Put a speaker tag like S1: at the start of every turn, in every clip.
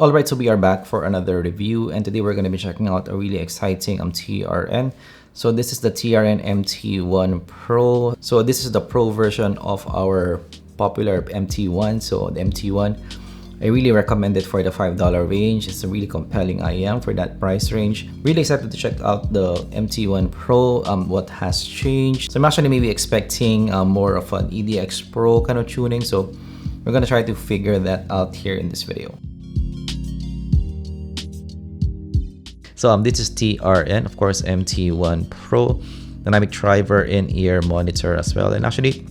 S1: Alright, so we are back for another review, and today we're going to be checking out a really exciting TRN. So this is the TRN MT1 Pro. So this is the Pro version of our popular MT1. So the MT1, I really recommend it for the $5 range. It's a really compelling IM for that price range. Really excited to check out the MT1 Pro, what has changed. So I'm actually maybe expecting more of an EDX Pro kind of tuning. So we're going to try to figure that out here in this video. So this is TRN, of course, MT1 Pro, dynamic driver in-ear monitor as well. And actually,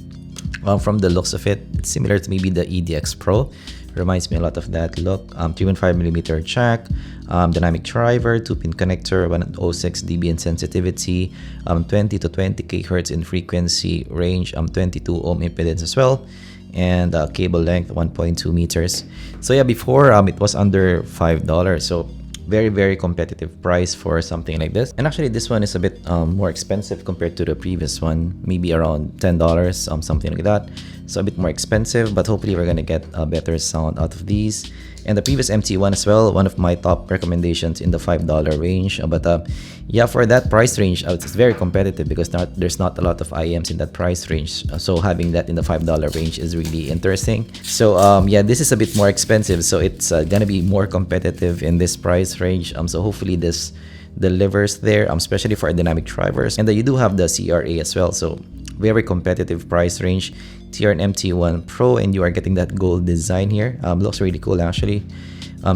S1: from the looks of it, it's similar to maybe the EDX Pro. Reminds me a lot of that look. 3.5mm jack, dynamic driver, 2-pin connector, 106 dB in sensitivity, 20 to 20 kHz in frequency range, 22 ohm impedance as well, and cable length 1.2 meters. So yeah, before it was under $5. So very competitive price for something like this. And actually this one is a bit more expensive compared to the previous one, maybe around $10, something like that. So a bit more expensive, but hopefully we're gonna get a better sound out of these. And the previous MT1 as well, one of my top recommendations in the $5 range. But yeah, for that price range, it's very competitive because there's not a lot of IMs in that price range. So having that in the $5 range is really interesting. So yeah, this is a bit more expensive, so it's gonna be more competitive in this price range. So hopefully this delivers there, especially for dynamic drivers. And you do have the CRA as well, so very competitive price range. TRN MT1 Pro, and you are getting that gold design here. Looks really cool actually,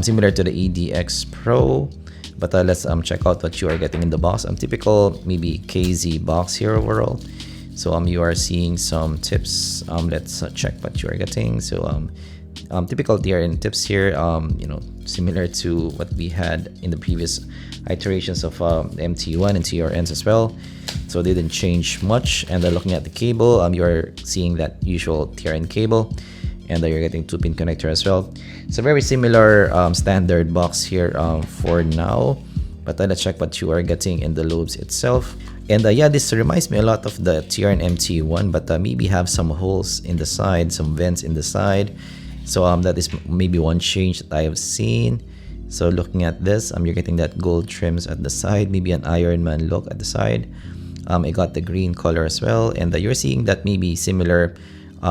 S1: similar to the EDX Pro. But let's check out what you are getting in the box. Typical maybe KZ box here overall. So you are seeing some tips. Let's check what you are getting. So typical TRN tips here, you know, similar to what we had in the previous iterations of MT1 and TRNs as well. So they didn't change much. And looking at the cable, you are seeing that usual TRN cable, and you're getting 2-pin connector as well. So very similar standard box here for now. But let's check what you are getting in the lobes itself. And yeah, this reminds me a lot of the TRN MT1, but maybe have some holes in the side, some vents in the side. So that is maybe one change that I have seen. So looking at this, you're getting that gold trims at the side, maybe an Iron Man look at the side. I got the green color as well, and you're seeing that maybe similar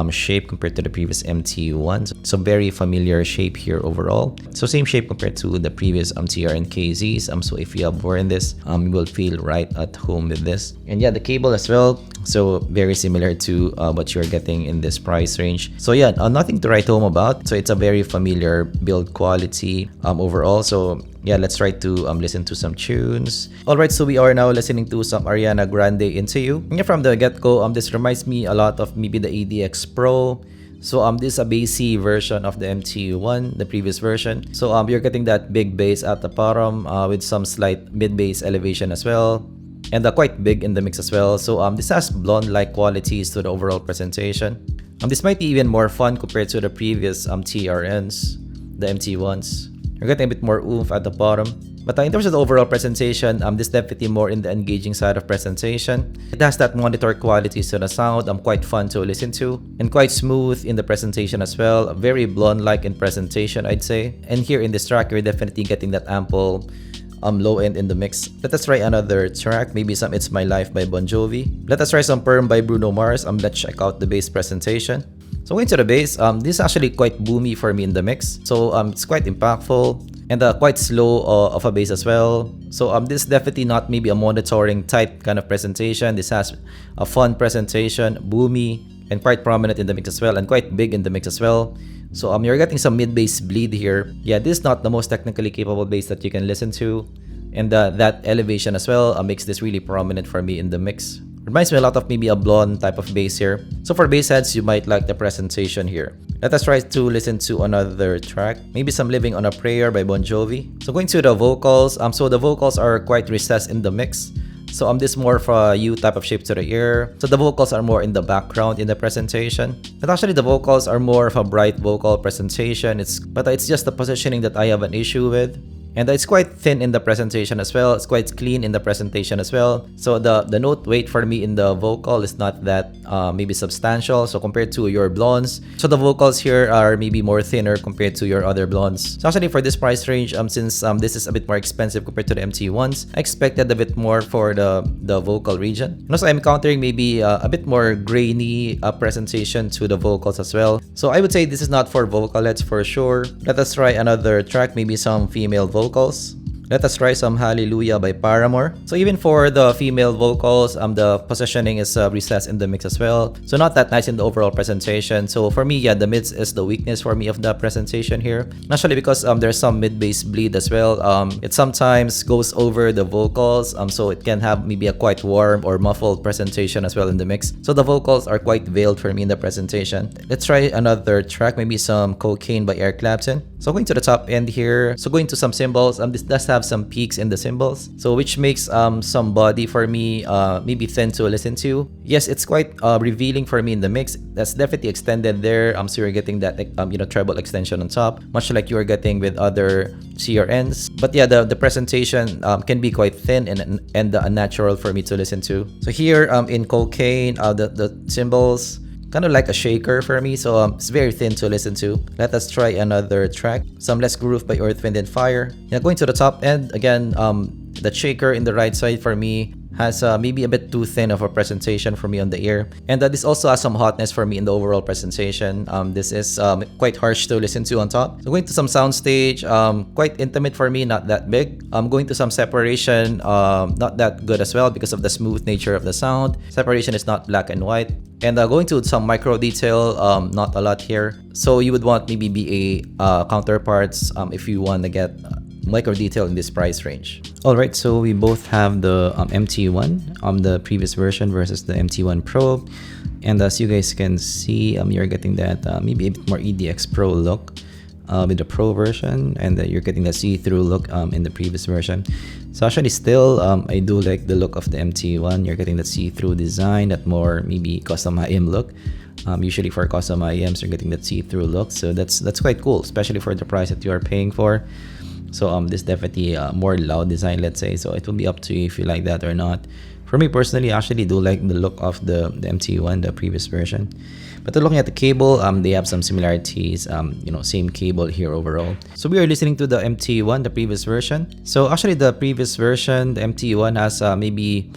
S1: shape compared to the previous MT1. So very familiar shape here overall. So same shape compared to the previous TRN KZs. So if you have worn this, you will feel right at home with this. And yeah, the cable as well. So very similar to what you're getting in this price range. So yeah, nothing to write home about. So it's a very familiar build quality overall. So yeah, let's try to listen to some tunes. Alright, so we are now listening to some Ariana Grande Into You. And from the get-go, this reminds me a lot of maybe the EDX Pro. So this is a bassy version of the MT1, the previous version. So you're getting that big bass at the bottom with some slight mid-bass elevation as well. And quite big in the mix as well. So this has blonde-like qualities to the overall presentation. This might be even more fun compared to the previous TRNs, the MT1s. You're getting a bit more oomph at the bottom. But in terms of the overall presentation, this definitely more in the engaging side of presentation. It has that monitor qualities to the sound, quite fun to listen to, and quite smooth in the presentation as well. Very blonde-like in presentation, I'd say. And here in this track, you're definitely getting that ample low end in the mix. Let us try another track, maybe some It's My Life by Bon Jovi. Let us try some Perm by Bruno Mars. Let's check out the bass presentation. So going to the bass, this is actually quite boomy for me in the mix. So it's quite impactful and quite slow of a bass as well. So this is definitely not maybe a monitoring type kind of presentation. This has a fun presentation, boomy, and quite prominent in the mix as well, and quite big in the mix as well. So you're getting some mid-bass bleed here. Yeah, this is not the most technically capable bass that you can listen to. And that elevation as well makes this really prominent for me in the mix. Reminds me a lot of maybe a blonde type of bass here. So for bass heads, you might like the presentation here. Let us try to listen to another track. Maybe some Living on a Prayer by Bon Jovi. So going to the vocals. So the vocals are quite recessed in the mix. So this more of a U type of shape to the ear. So the vocals are more in the background in the presentation. But actually the vocals are more of a bright vocal presentation. But it's just the positioning that I have an issue with. And it's quite thin in the presentation as well. It's quite clean in the presentation as well. So the note weight for me in the vocal is not that maybe substantial. So compared to your blondes, so the vocals here are maybe more thinner compared to your other blondes. So actually for this price range, since this is a bit more expensive compared to the MT1s, I expected a bit more for the vocal region. And also I'm encountering maybe a bit more grainy presentation to the vocals as well. So I would say this is not for vocalettes for sure. Let us try another track, maybe some female vocals. Let us try some Hallelujah by Paramore. So even for the female vocals, the positioning is recessed in the mix as well. So not that nice in the overall presentation. So for me, yeah, the mids is the weakness for me of the presentation here. Naturally, because there's some mid-bass bleed as well. It sometimes goes over the vocals. So it can have maybe a quite warm or muffled presentation as well in the mix. So the vocals are quite veiled for me in the presentation. Let's try another track, maybe some Cocaine by Eric Clapton. So going to the top end here, so going to some cymbals, this does have some peaks in the cymbals, so which makes some body for me maybe thin to listen to. Yes, it's quite revealing for me in the mix. That's definitely extended there. So you're getting that treble extension on top, much like you are getting with other TRNs. But yeah, the presentation can be quite thin and unnatural for me to listen to. So here in Cocaine, the cymbals kind of like a shaker for me, so it's very thin to listen to. Let us try another track, some Less Groove by Earth, Wind and Fire. Yeah, going to the top end again, the shaker in the right side for me has maybe a bit too thin of a presentation for me on the ear, and this also has some hotness for me in the overall presentation. This is quite harsh to listen to on top. So going to some soundstage, quite intimate for me, not that big. Going to some separation, not that good as well because of the smooth nature of the sound. Separation is not black and white. And going to some micro detail, not a lot here. So you would want maybe BA counterparts if you want to get micro detail in this price range. Alright, so we both have the MT1, the previous version versus the MT1 Pro. And as you guys can see, you're getting that maybe a bit more EDX Pro look with the Pro version, and you're getting the see-through look in the previous version. So actually still, I do like the look of the MT1. You're getting the see-through design, that more maybe custom IM look. Usually for custom IMs, you're getting that see-through look. So that's quite cool, especially for the price that you are paying for. So this definitely more loud design, let's say. So it will be up to you if you like that or not. For me personally, I actually do like the look of the MT1, the previous version. But looking at the cable, they have some similarities, same cable here overall. So we are listening to the MT1, the previous version. So actually the previous version, the MT1 has maybe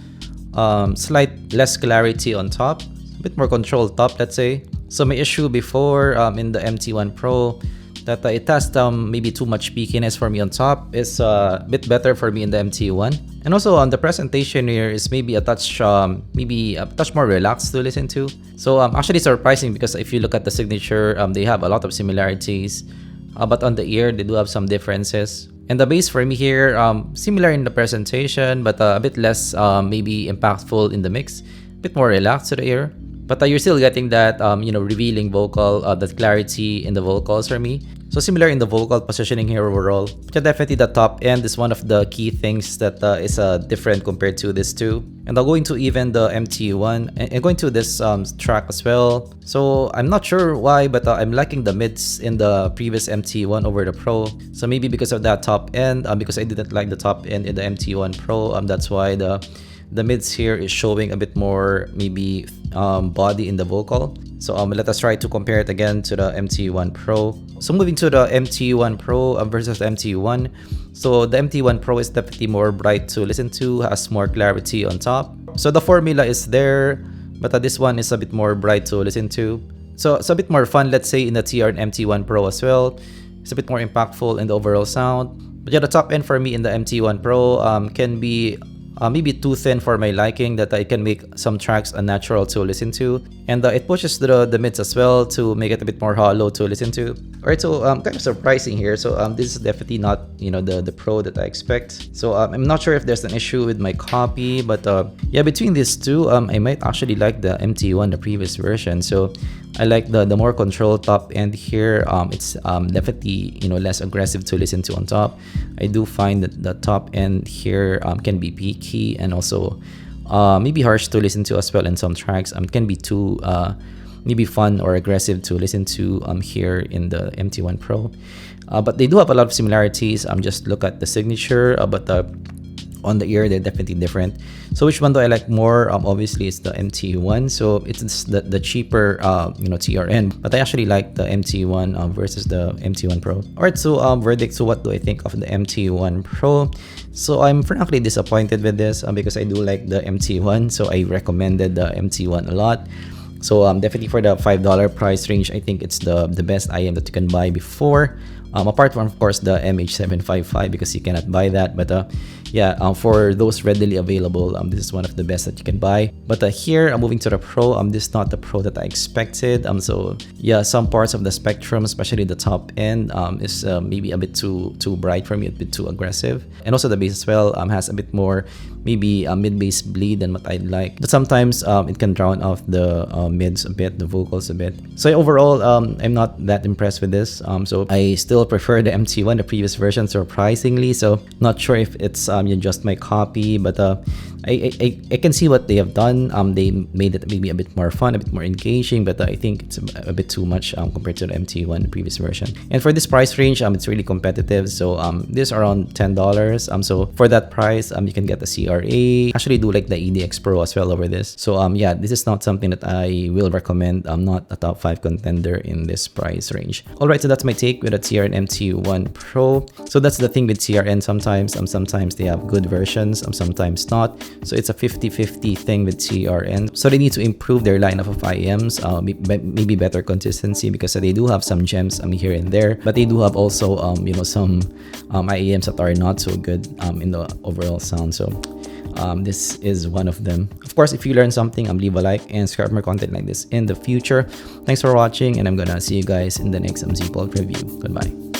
S1: slight less clarity on top, a bit more controlled top, let's say. So my issue before in the MT1 Pro, that it has maybe too much peakiness for me on top, is a bit better for me in the MT1. And also on the presentation here is maybe a touch more relaxed to listen to. So actually surprising, because if you look at the signature, they have a lot of similarities, but on the ear they do have some differences. And the bass for me here, similar in the presentation, but a bit less maybe impactful in the mix, a bit more relaxed to the ear. But you're still getting that revealing vocal, that clarity in the vocals for me. So similar in the vocal positioning here overall. But definitely the top end is one of the key things that is different compared to this two. And I'll go into even the MT1 and going to this track as well. So I'm not sure why, but I'm liking the mids in the previous MT1 over the Pro. So maybe because of that top end, because I didn't like the top end in the MT1 Pro, that's why the mids here is showing a bit more maybe body in the vocal. So let us try to compare it again to the MT1 Pro. So moving to the MT1 Pro versus the MT1. So the MT1 Pro is definitely more bright to listen to, has more clarity on top. So the formula is there, but this one is a bit more bright to listen to. So it's a bit more fun, let's say, in the TRN MT1 Pro as well. It's a bit more impactful in the overall sound. But yeah, the top end for me in the MT1 Pro can be maybe too thin for my liking, that I can make some tracks unnatural to listen to. And it pushes the mids as well to make it a bit more hollow to listen to. Alright, so kind of surprising here. So this is definitely not the Pro that I expect. So I'm not sure if there's an issue with my copy, but yeah, between these two, I might actually like the MT1, the previous version. So I like the more controlled top end here. It's definitely less aggressive to listen to on top. I do find that the top end here can be peaky and also maybe harsh to listen to as well in some tracks. It can be too maybe fun or aggressive to listen to here in the MT1 Pro. but they do have a lot of similarities. Just look at the signature, but on the ear they're definitely different. So which one do I like more? Obviously it's the MT1, so it's the cheaper TRN, but I actually like the MT1 versus the MT1 Pro. Alright, so verdict. So what do I think of the MT1 Pro? So I'm frankly disappointed with this because I do like the MT1, so I recommended the MT1 a lot. So definitely for the $5 price range, I think it's the best IM that you can buy before. Apart from, of course, the MH755, because you cannot buy that. But yeah, for those readily available, this is one of the best that you can buy. But here, moving to the Pro, this is not the Pro that I expected. So yeah, some parts of the spectrum, especially the top end, is maybe a bit too bright for me, a bit too aggressive. And also the bass as well has a bit more, maybe a mid-bass bleed than what I'd like. But sometimes it can drown off the mids a bit, the vocals a bit. So overall, I'm not that impressed with this. So I still prefer the MT1, the previous version, surprisingly. So not sure if it's just my copy, but I can see what they have done. They made it maybe a bit more fun, a bit more engaging, but I think it's a bit too much compared to the MT1, the previous version. And for this price range, it's really competitive. So this is around $10. So for that price, you can get the CRA. Actually do like the EDX Pro as well over this. So yeah, this is not something that I will recommend. I'm not a top 5 contender in this price range. Alright, so that's my take with the TRN MT1 Pro. So that's the thing with TRN. Sometimes they have good versions, sometimes not. So it's a 50-50 thing with TRN. So they need to improve their lineup of IEMs, maybe better consistency, because they do have some gems here and there, but they do have also some IEMs that are not so good in the overall sound. So this is one of them. Of course, if you learned something, leave a like and subscribe for more content like this in the future. Thanks for watching, and I'm gonna see you guys in the next zpolt review. Goodbye.